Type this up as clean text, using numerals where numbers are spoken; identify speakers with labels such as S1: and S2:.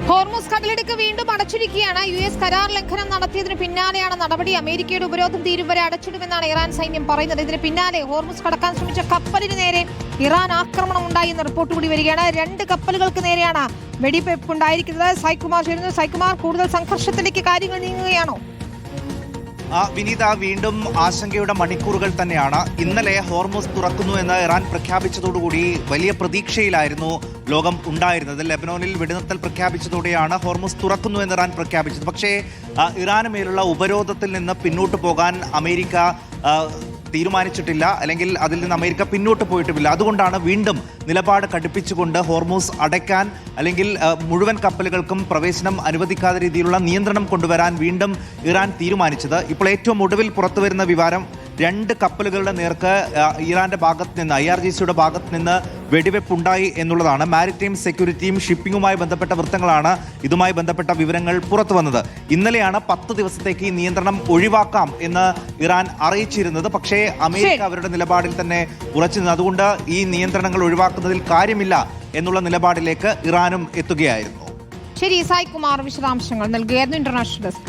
S1: Hormuz കടലിടുക്ക് വീണ്ടും അടച്ചിരിക്കുകയാണ്. US കരാർ ലംഘനം നടത്തിയതിന് പിന്നാലെയാണ് നടപടി. അമേരിക്കയുടെ ഉപരോധം തീരും വരെ അടച്ചിടുമെന്നാണ് ഇറാൻ സൈന്യം പറയുന്നത്. ഇതിന് പിന്നാലെ ഹോർമുസ് കടക്കാൻ ശ്രമിച്ച കപ്പലിന് നേരെ ഇറാൻ ആക്രമണം ഉണ്ടായി എന്ന റിപ്പോർട്ട് കൂടി വരികയാണ്. 2 കപ്പലുകൾക്ക് നേരെയാണ് വെടിവെപ്പുണ്ടായിരിക്കുന്നത്. സായ്കുമാർ ചേരുന്നു. സായ്കുമാർ, കൂടുതൽ സംഘർഷത്തിലേക്ക് കാര്യങ്ങൾ നീങ്ങുകയാണോ?
S2: വിനീത, വീണ്ടും ആശങ്കയുടെ മണിക്കൂറുകൾ തന്നെയാണ്. ഇന്നലെ ഹോർമുസ് തുറക്കുന്നു എന്ന് ഇറാൻ പ്രഖ്യാപിച്ചതോടുകൂടി വലിയ പ്രതീക്ഷയിലായിരുന്നു ലോകം ഉണ്ടായിരുന്നത്. ലെബനോനിൽ വെടിനിർത്തൽ പ്രഖ്യാപിച്ചതോടെയാണ് ഹോർമുസ് തുറക്കുന്നു എന്ന് ഇറാൻ പ്രഖ്യാപിച്ചത്. പക്ഷേ ഇറാന് മേലുള്ള ഉപരോധത്തിൽ നിന്ന് പിന്നോട്ട് പോകാൻ അമേരിക്ക തീരുമാനിച്ചിട്ടില്ല, അല്ലെങ്കിൽ അതിൽ നിന്ന് അമേരിക്ക പിന്നോട്ട് പോയിട്ടുമില്ല. അതുകൊണ്ടാണ് വീണ്ടും നിലപാട് കടുപ്പിച്ചുകൊണ്ട് ഹോർമുസ് അടയ്ക്കാൻ, അല്ലെങ്കിൽ മുഴുവൻ കപ്പലുകൾക്കും പ്രവേശനം അനുവദിക്കാത്ത രീതിയിലുള്ള നിയന്ത്രണം കൊണ്ടുവരാൻ വീണ്ടും ഇറാൻ തീരുമാനിച്ചത്. ഇപ്പോൾ ഏറ്റവും ഒടുവിൽ പുറത്തുവരുന്ന വിവരം 2 കപ്പലുകളുടെ നേർക്ക് ഇറാന്റെ ഭാഗത്ത് നിന്ന്, IRGCയുടെ ഭാഗത്ത് നിന്ന് വെടിവെപ്പുണ്ടായി എന്നുള്ളതാണ്. മാരിടൈം സെക്യൂരിറ്റിയും ഷിപ്പിംഗുമായി ബന്ധപ്പെട്ട വൃത്തങ്ങളാണ് ഇതുമായി ബന്ധപ്പെട്ട വിവരങ്ങൾ പുറത്തു വന്നത്. ഇന്നലെയാണ് 10 ദിവസത്തേക്ക് ഈ നിയന്ത്രണം ഒഴിവാക്കാം എന്ന് ഇറാൻ അറിയിച്ചിരുന്നത്. പക്ഷേ അമേരിക്ക അവരുടെ നിലപാടിൽ തന്നെ ഉറച്ചു നിന്നു. അതുകൊണ്ട് ഈ നിയന്ത്രണങ്ങൾ ഒഴിവാക്കുന്നതിൽ കാര്യമില്ല എന്നുള്ള നിലപാടിലേക്ക് ഇറാനും എത്തുകയായിരുന്നു.
S1: ശരി, സായ്കുമാർ വിശദാംശങ്ങൾ നൽകുകയായിരുന്നു. International desk.